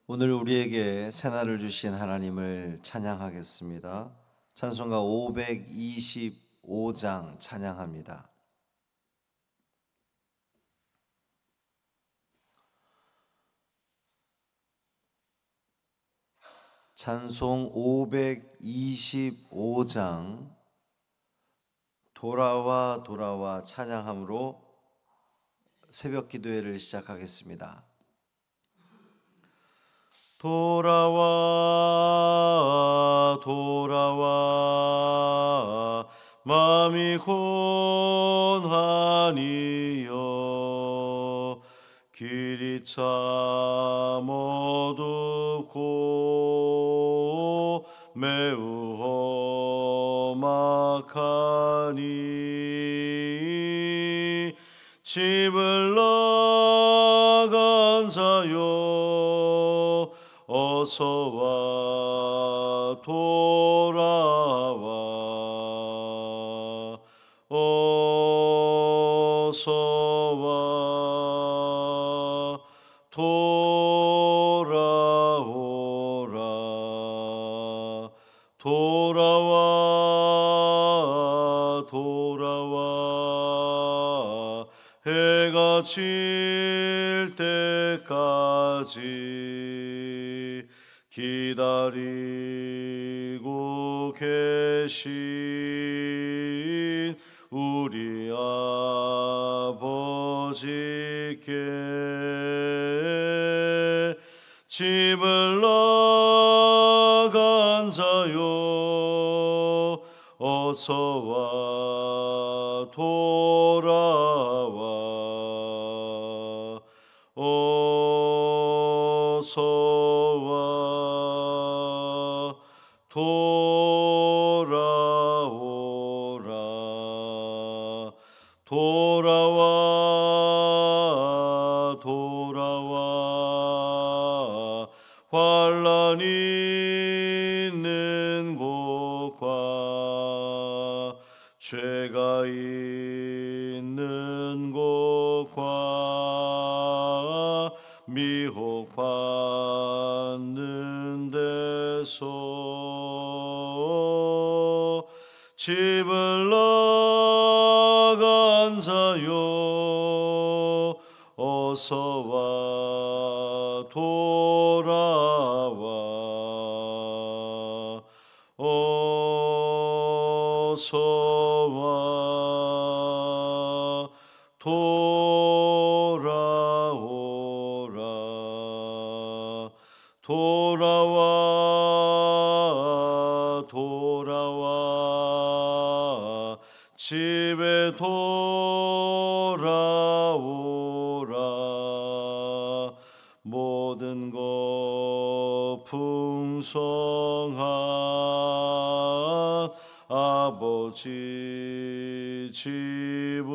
오늘 우리에게 새날을 주신 하나님을 찬양하겠습니다. 찬송가 525장 찬양합니다. 찬송 525장 돌아와 돌아와 찬양함으로 새벽 기도회를 시작하겠습니다. 돌아와 돌아와 마음이 곤하니여 길이 참 어둡고 매우 험악하니 집을 나간 자여 어서와 돌아와 어서와 돌아오라 돌아와 돌아와 해가 질 때까지 기다리고 계신 우리 아버지께 집을 나간 자여 어서와 돌아와 어서와 돌아오라 돌아와 돌아와 환난이 있는 곳과 죄가 있는 곳과 미혹받는 데서 집을 나간 자여 어서와 돌아와 어서와 돌아오라 돌아와 돌아와 집에 돌아오라 모든 것 풍성한 아버지 집으로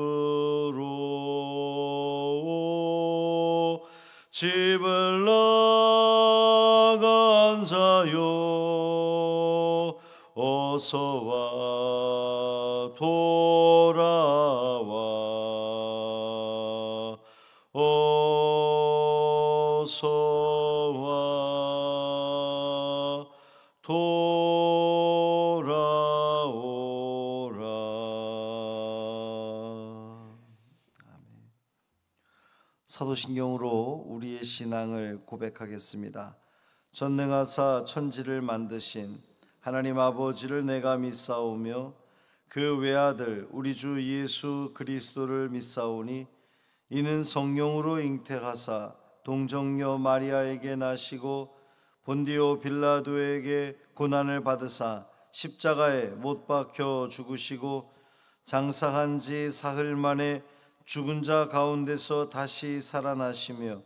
집을 나간 자여 어서와 돌아와 어서와 돌아오라. 사도신경으로 우리의 신앙을 고백하겠습니다. 전능하사 천지를 만드신 하나님 아버지를 내가 믿사오며 그 외아들 우리 주 예수 그리스도를 믿사오니 이는 성령으로 잉태하사 동정녀 마리아에게 나시고 본디오 빌라도에게 고난을 받으사 십자가에 못 박혀 죽으시고 장사한 지 사흘 만에 죽은 자 가운데서 다시 살아나시며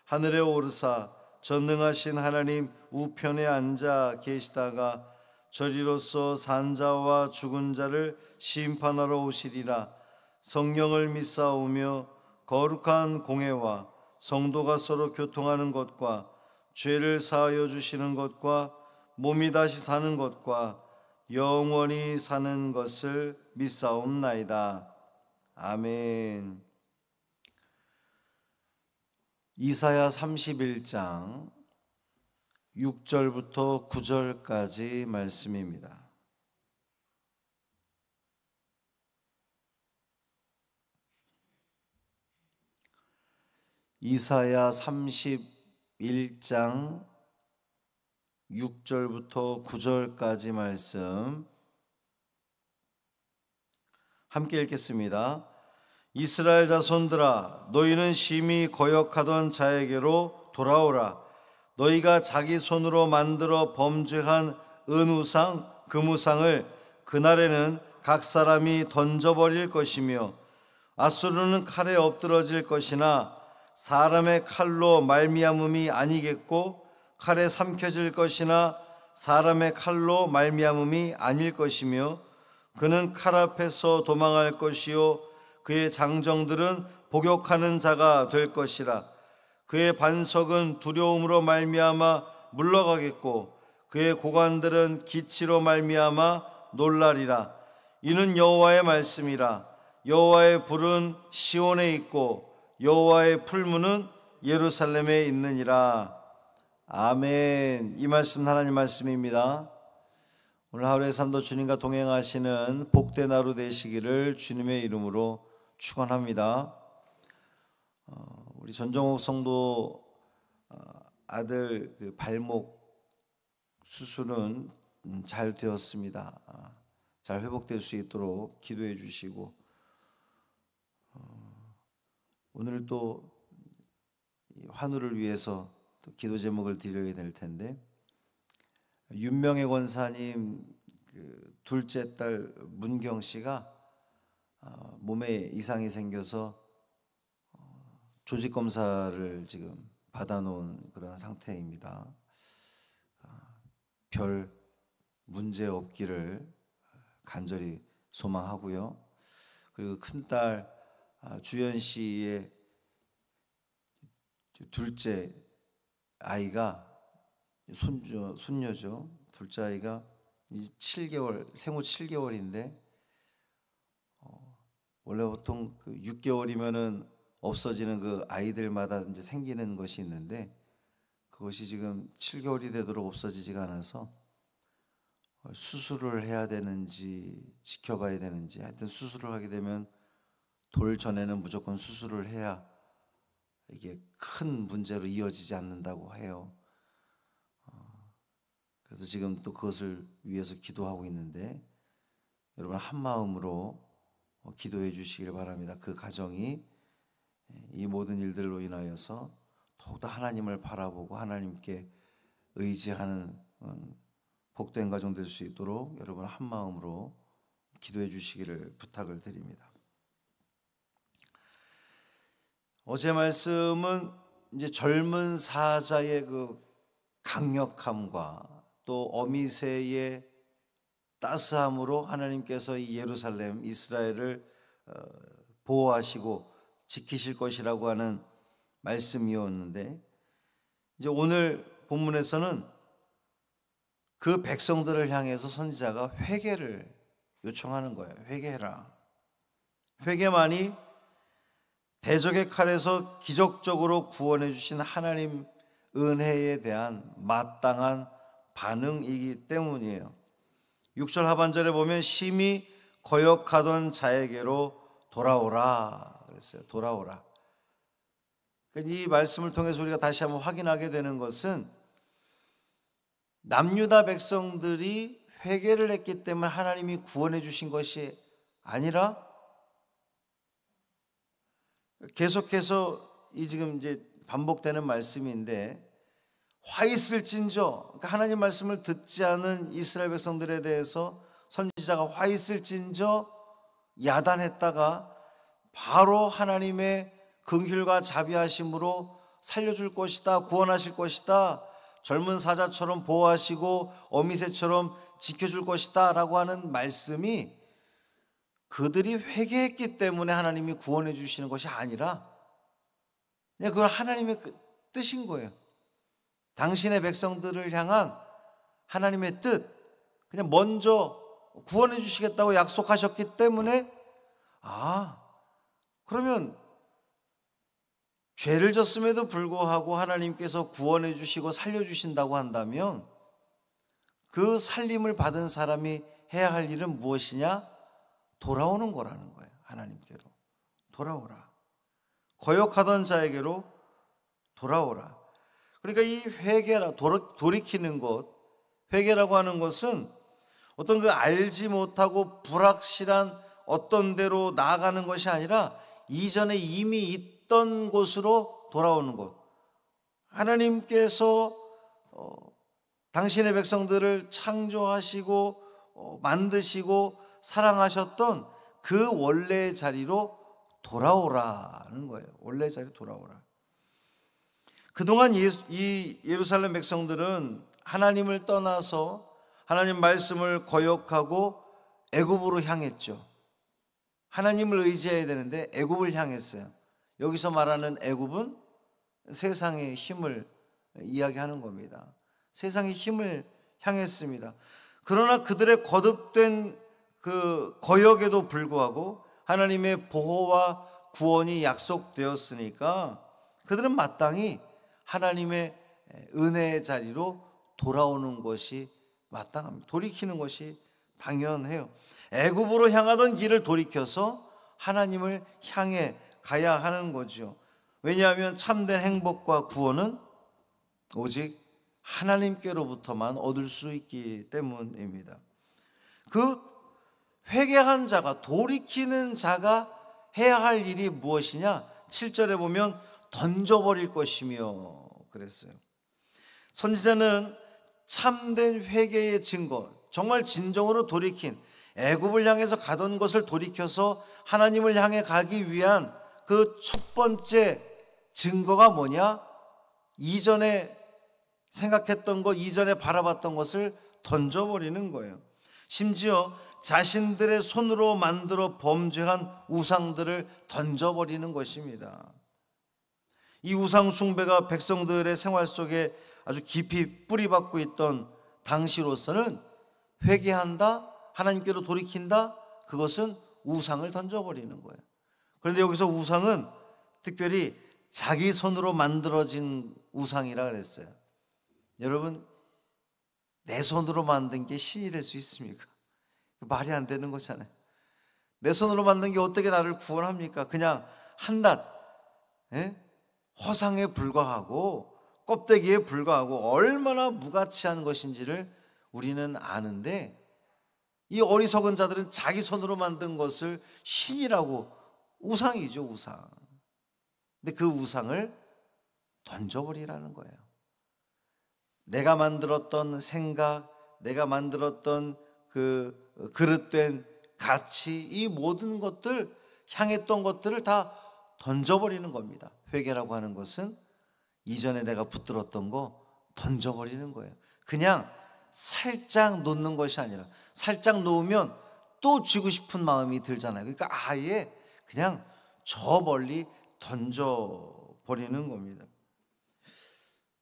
하늘에 오르사 전능하신 하나님 우편에 앉아 계시다가 저리로서 산 자와 죽은 자를 심판하러 오시리라. 성령을 믿사오며 거룩한 공회와 성도가 서로 교통하는 것과 죄를 사하여 주시는 것과 몸이 다시 사는 것과 영원히 사는 것을 믿사옵나이다. 아멘. 이사야 31장 6절부터 9절까지 말씀입니다. 이사야 31장 6절부터 9절까지 말씀 함께 읽겠습니다. 이스라엘 자손들아, 너희는 심히 거역하던 자에게로 돌아오라. 너희가 자기 손으로 만들어 범죄한 은우상, 금우상을 그날에는 각 사람이 던져버릴 것이며, 앗수르는 칼에 엎드러질 것이나 사람의 칼로 말미암음이 아니겠고, 칼에 삼켜질 것이나 사람의 칼로 말미암음이 아닐 것이며, 그는 칼 앞에서 도망할 것이요 그의 장정들은 복역하는 자가 될 것이라. 그의 반석은 두려움으로 말미암아 물러가겠고, 그의 고관들은 기치로 말미암아 놀라리라. 이는 여호와의 말씀이라. 여호와의 불은 시온에 있고 여호와의 풀무는 예루살렘에 있느니라. 아멘. 이 말씀 하나님 말씀입니다. 오늘 하루의 삶도 주님과 동행하시는 복된 하루 되시기를 주님의 이름으로 축원합니다. 우리 전정옥 성도 아들 그 발목 수술은 잘 되었습니다. 잘 회복될 수 있도록 기도해 주시고, 오늘 또 환우를 위해서 또 기도 제목을 드려야 될 텐데, 윤명애 권사님 그 둘째 딸 문경 씨가 몸에 이상이 생겨서 조직 검사를 지금 받아놓은 그런 상태입니다. 별 문제 없기를 간절히 소망하고요. 그리고 큰딸 주연 씨의 둘째 아이가 손녀죠. 둘째 아이가 이제 7개월, 생후 7개월인데 원래 보통 그 6개월이면은 없어지는 그 아이들마다 이제 생기는 것이 있는데, 그것이 지금 7개월이 되도록 없어지지가 않아서 수술을 해야 되는지 지켜봐야 되는지, 하여튼 수술을 하게 되면 돌 전에는 무조건 수술을 해야 이게 큰 문제로 이어지지 않는다고 해요. 그래서 지금 또 그것을 위해서 기도하고 있는데, 여러분 한 마음으로 기도해 주시길 바랍니다. 그 가정이 이 모든 일들로 인하여서 더욱더 하나님을 바라보고 하나님께 의지하는 복된 가정 될 수 있도록 여러분 한 마음으로 기도해 주시기를 부탁을 드립니다. 어제 말씀은 이제 젊은 사자의 그 강력함과 또 어미새의 따스함으로 하나님께서 이 예루살렘, 이스라엘을 보호하시고 지키실 것이라고 하는 말씀이었는데, 이제 오늘 본문에서는 그 백성들을 향해서 선지자가 회개를 요청하는 거예요. 회개해라. 회개만이 대적의 칼에서 기적적으로 구원해 주신 하나님 은혜에 대한 마땅한 반응이기 때문이에요. 6절 하반절에 보면 심히 거역하던 자에게로 돌아오라 그랬어요. 돌아오라. 이 말씀을 통해서 우리가 다시 한번 확인하게 되는 것은, 남유다 백성들이 회개를 했기 때문에 하나님이 구원해 주신 것이 아니라, 계속해서 이 지금 이제 반복되는 말씀인데, 화 있을진저, 그러니까 하나님 말씀을 듣지 않은 이스라엘 백성들에 대해서 선지자가 화 있을진저 야단했다가 바로 하나님의 긍휼과 자비하심으로 살려줄 것이다, 구원하실 것이다, 젊은 사자처럼 보호하시고 어미새처럼 지켜줄 것이다 라고 하는 말씀이 그들이 회개했기 때문에 하나님이 구원해 주시는 것이 아니라 그냥 그건 하나님의 뜻인 거예요. 당신의 백성들을 향한 하나님의 뜻, 그냥 먼저 구원해 주시겠다고 약속하셨기 때문에, 그러면 죄를 졌음에도 불구하고 하나님께서 구원해 주시고 살려 주신다고 한다면 그 살림을 받은 사람이 해야 할 일은 무엇이냐? 돌아오는 거라는 거예요. 하나님께로 돌아오라. 거역하던 자에게로 돌아오라. 그러니까 이 회개라, 돌이키는 것, 회개라고 하는 것은 어떤 그 알지 못하고 불확실한 어떤 데로 나아가는 것이 아니라 이전에 이미 있던 곳으로 돌아오는 것. 하나님께서 당신의 백성들을 창조하시고 만드시고 사랑하셨던 그 원래의 자리로 돌아오라는 거예요. 원래의 자리로 돌아오라. 그동안 이 예루살렘 백성들은 하나님을 떠나서 하나님 말씀을 거역하고 애굽으로 향했죠. 하나님을 의지해야 되는데 애굽을 향했어요. 여기서 말하는 애굽은 세상의 힘을 이야기하는 겁니다. 세상의 힘을 향했습니다. 그러나 그들의 거듭된 그 거역에도 불구하고 하나님의 보호와 구원이 약속되었으니까 그들은 마땅히 하나님의 은혜의 자리로 돌아오는 것이 마땅합니다. 돌이키는 것이 당연해요. 애굽으로 향하던 길을 돌이켜서 하나님을 향해 가야 하는 거죠. 왜냐하면 참된 행복과 구원은 오직 하나님께로부터만 얻을 수 있기 때문입니다. 그 회개한 자가, 돌이키는 자가 해야 할 일이 무엇이냐? 7절에 보면 던져버릴 것이며 그랬어요. 선지자는 참된 회개의 증거, 정말 진정으로 돌이킨, 애굽을 향해서 가던 것을 돌이켜서 하나님을 향해 가기 위한 그 첫 번째 증거가 뭐냐? 이전에 생각했던 것, 이전에 바라봤던 것을 던져버리는 거예요. 심지어 자신들의 손으로 만들어 범죄한 우상들을 던져버리는 것입니다. 이 우상 숭배가 백성들의 생활 속에 아주 깊이 뿌리박고 있던 당시로서는 회개한다, 하나님께로 돌이킨다, 그것은 우상을 던져버리는 거예요. 그런데 여기서 우상은 특별히 자기 손으로 만들어진 우상이라 그랬어요. 여러분, 내 손으로 만든 게 신이 될 수 있습니까? 말이 안 되는 거잖아요. 내 손으로 만든 게 어떻게 나를 구원합니까? 그냥 한낱 허상에 불과하고 껍데기에 불과하고 얼마나 무가치한 것인지를 우리는 아는데, 이 어리석은 자들은 자기 손으로 만든 것을 신이라고, 우상이죠, 우상. 근데 그 우상을 던져버리라는 거예요. 내가 만들었던 생각, 내가 만들었던 그 그릇된 가치, 이 모든 것들, 향했던 것들을 다 던져버리는 겁니다. 회개라고 하는 것은 이전에 내가 붙들었던 거 던져버리는 거예요. 그냥 살짝 놓는 것이 아니라, 살짝 놓으면 또 쥐고 싶은 마음이 들잖아요. 그러니까 아예 그냥 저 멀리 던져버리는 겁니다.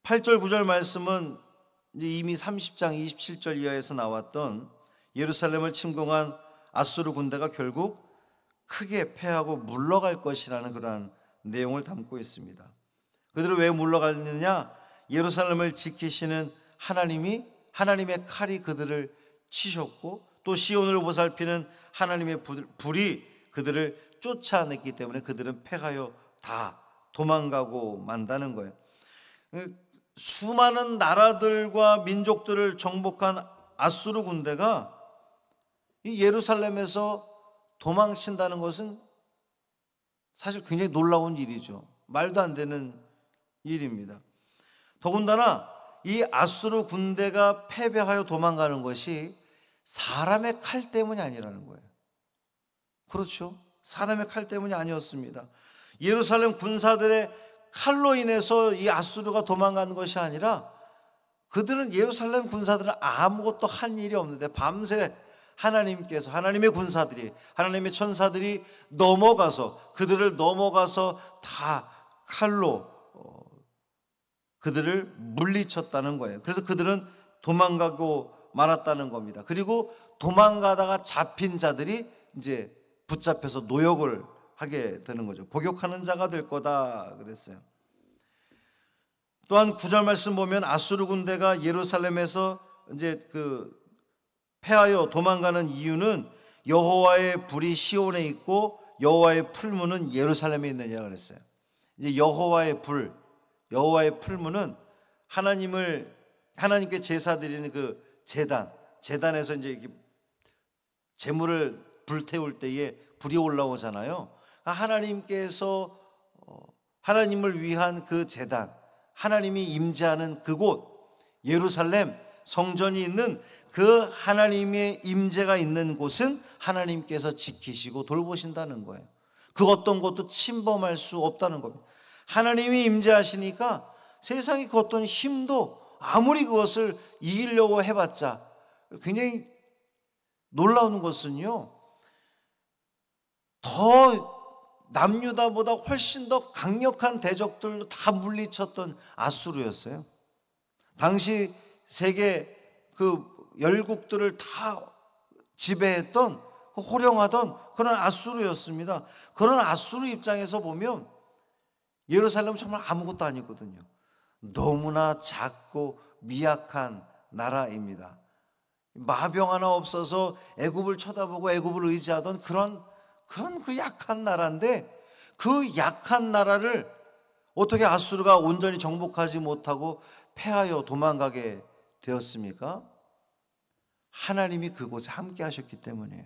8절 9절 말씀은 이미 30장 27절 이하에서 나왔던 예루살렘을 침공한 아수르 군대가 결국 크게 패하고 물러갈 것이라는 그러한 내용을 담고 있습니다. 그들은 왜 물러갔느냐? 예루살렘을 지키시는 하나님의 칼이 그들을 치셨고, 또 시온을 보살피는 하나님의 불이 그들을 쫓아냈기 때문에 그들은 패하여 다 도망가고 만다는 거예요. 수많은 나라들과 민족들을 정복한 아수르 군대가 이 예루살렘에서 도망친다는 것은 사실 굉장히 놀라운 일이죠. 말도 안 되는 일입니다. 더군다나 이 아수르 군대가 패배하여 도망가는 것이 사람의 칼 때문이 아니라는 거예요. 그렇죠? 사람의 칼 때문이 아니었습니다. 예루살렘 군사들의 칼로 인해서 이 아수르가 도망가는 것이 아니라, 그들은, 예루살렘 군사들은 아무것도 한 일이 없는데 밤새 하나님께서, 하나님의 군사들이, 하나님의 천사들이 그들을 넘어가서 다 칼로 그들을 물리쳤다는 거예요. 그래서 그들은 도망가고 말았다는 겁니다. 그리고 도망가다가 잡힌 자들이 이제 붙잡혀서 노역을 하게 되는 거죠. 복역하는 자가 될 거다 그랬어요. 또한 9절 말씀 보면 아수르 군대가 예루살렘에서 이제 패하여 도망가는 이유는 여호와의 불이 시온에 있고 여호와의 풀무는 예루살렘에 있느냐 그랬어요. 이제 여호와의 불, 여호와의 풀무는 하나님께 제사 드리는 그 제단에서 이제 이렇게 제물을 불태울 때에 불이 올라오잖아요. 하나님께서 하나님을 위한 그 제단, 하나님이 임재하는 그곳 예루살렘 성전이 있는 그 하나님의 임재가 있는 곳은 하나님께서 지키시고 돌보신다는 거예요. 그 어떤 것도 침범할 수 없다는 겁니다. 하나님이 임재하시니까 세상의 그 어떤 힘도 아무리 그것을 이기려고 해봤자, 굉장히 놀라운 것은요, 더 남유다보다 훨씬 더 강력한 대적들로 다 물리쳤던 아수르였어요. 당시 세계 그 열국들을 다 지배했던, 호령하던 그런 아수르였습니다. 그런 아수르 입장에서 보면 예루살렘은 정말 아무것도 아니거든요. 너무나 작고 미약한 나라입니다. 마병 하나 없어서 애굽을 쳐다보고 애굽을 의지하던 그런 그 약한 나라인데, 그 약한 나라를 어떻게 아수르가 온전히 정복하지 못하고 패하여 도망가게 되었습니까? 하나님이 그곳에 함께 하셨기 때문이에요.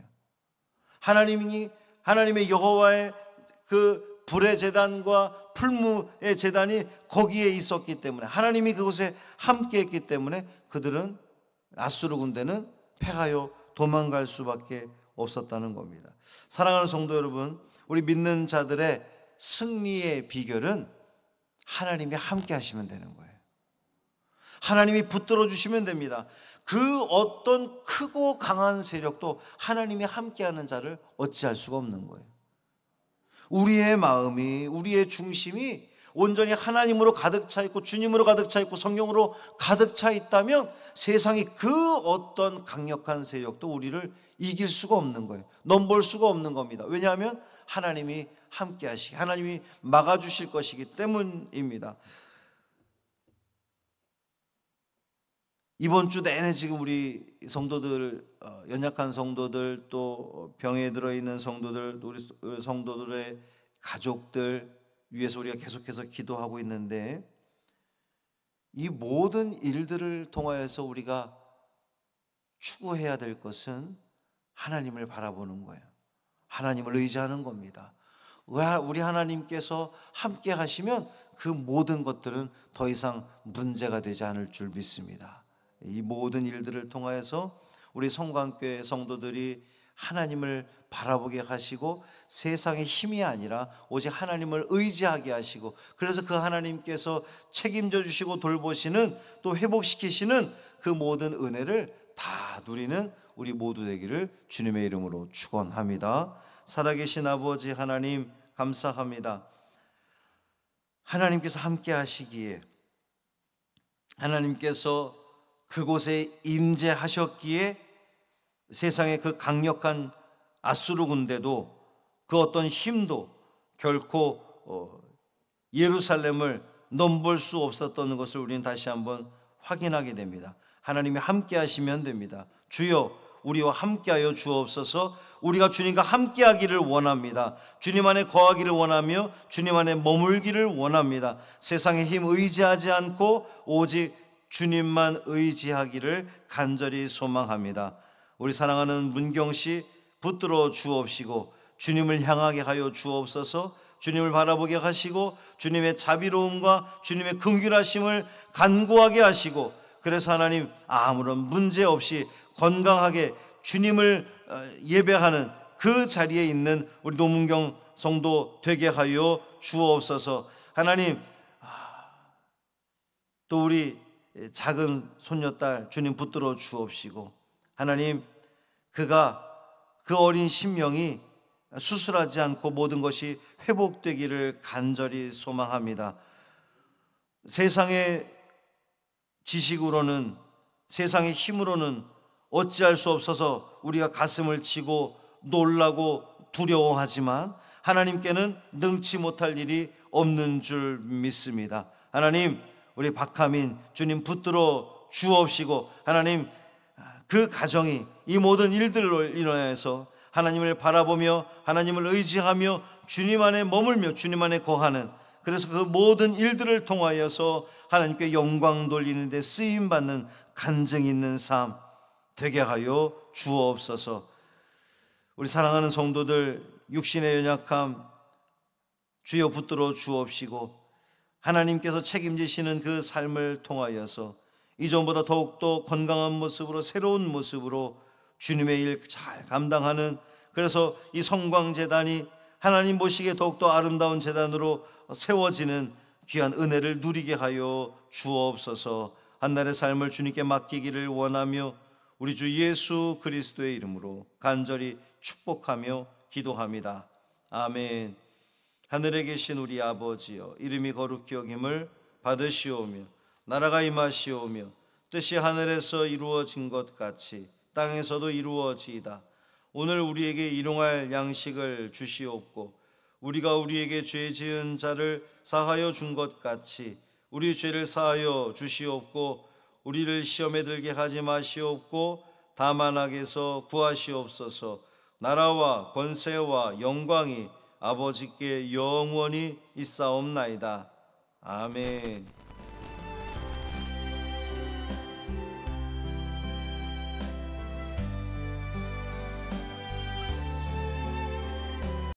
하나님의 여호와의 그 불의 제단과 풀무의 제단이 거기에 있었기 때문에, 하나님이 그곳에 함께 했기 때문에 그들은, 아수르 군대는 패하여 도망갈 수밖에 없었다는 겁니다. 사랑하는 성도 여러분, 우리 믿는 자들의 승리의 비결은 하나님이 함께 하시면 되는 거예요. 하나님이 붙들어 주시면 됩니다. 그 어떤 크고 강한 세력도 하나님이 함께하는 자를 어찌할 수가 없는 거예요. 우리의 마음이, 우리의 중심이 온전히 하나님으로 가득 차 있고 주님으로 가득 차 있고 성령으로 가득 차 있다면 세상이 그 어떤 강력한 세력도 우리를 이길 수가 없는 거예요. 넘볼 수가 없는 겁니다. 왜냐하면 하나님이 함께 하시기, 하나님이 막아주실 것이기 때문입니다. 이번 주 내내 지금 우리 성도들, 연약한 성도들, 또 병에 들어있는 성도들, 우리 성도들의 가족들 위해서 우리가 계속해서 기도하고 있는데, 이 모든 일들을 통하여서 우리가 추구해야 될 것은 하나님을 바라보는 거예요. 하나님을 의지하는 겁니다. 우리 하나님께서 함께 하시면 그 모든 것들은 더 이상 문제가 되지 않을 줄 믿습니다. 이 모든 일들을 통하여서 우리 성광교회 성도들이 하나님을 바라보게 하시고 세상의 힘이 아니라 오직 하나님을 의지하게 하시고, 그래서 그 하나님께서 책임져 주시고 돌보시는, 또 회복시키시는 그 모든 은혜를 다 누리는 우리 모두 되기를 주님의 이름으로 축원합니다. 살아계신 아버지 하나님, 감사합니다. 하나님께서 함께 하시기에, 하나님께서 그곳에 임재하셨기에 세상의 그 강력한 아수르 군대도, 그 어떤 힘도 결코 예루살렘을 넘볼 수 없었던 것을 우리는 다시 한번 확인하게 됩니다. 하나님이 함께 하시면 됩니다. 주여, 우리와 함께하여 주옵소서. 우리가 주님과 함께하기를 원합니다. 주님 안에 거하기를 원하며 주님 안에 머물기를 원합니다. 세상의 힘 의지하지 않고 오직 주님만 의지하기를 간절히 소망합니다. 우리 사랑하는 문경씨 붙들어 주옵시고 주님을 향하게 하여 주옵소서. 주님을 바라보게 하시고 주님의 자비로움과 주님의 긍휼하심을 간구하게 하시고, 그래서 하나님 아무런 문제 없이 건강하게 주님을 예배하는 그 자리에 있는 우리 노문경 성도 되게 하여 주옵소서. 하나님, 또 우리 작은 손녀딸 주님 붙들어 주옵시고, 하나님 그가, 그 어린 심령이 수술하지 않고 모든 것이 회복되기를 간절히 소망합니다. 세상의 지식으로는, 세상의 힘으로는 어찌할 수 없어서 우리가 가슴을 치고 놀라고 두려워하지만, 하나님께는 능치 못할 일이 없는 줄 믿습니다. 하나님, 우리 박하민 주님 붙들어 주옵시고, 하나님 그 가정이 이 모든 일들로 인하여서 하나님을 바라보며 하나님을 의지하며 주님 안에 머물며 주님 안에 거하는, 그래서 그 모든 일들을 통하여서 하나님께 영광 돌리는 데 쓰임받는 간증 있는 삶 되게 하여 주옵소서. 우리 사랑하는 성도들, 육신의 연약함 주여 붙들어 주옵시고, 하나님께서 책임지시는 그 삶을 통하여서 이전보다 더욱더 건강한 모습으로, 새로운 모습으로 주님의 일 잘 감당하는, 그래서 이 성광재단이 하나님 보시기에 더욱더 아름다운 재단으로 세워지는 귀한 은혜를 누리게 하여 주옵소서. 한날의 삶을 주님께 맡기기를 원하며 우리 주 예수 그리스도의 이름으로 간절히 축복하며 기도합니다. 아멘. 하늘에 계신 우리 아버지여, 이름이 거룩히 여김을 받으시오며 나라가 임하시오며 뜻이 하늘에서 이루어진 것 같이 땅에서도 이루어지이다. 오늘 우리에게 일용할 양식을 주시옵고, 우리가 우리에게 죄 지은 자를 사하여 준 것 같이 우리 죄를 사하여 주시옵고, 우리를 시험에 들게 하지 마시옵고 다만 악에서 구하시옵소서. 나라와 권세와 영광이 아버지께 영원히 있사옵나이다. 아멘.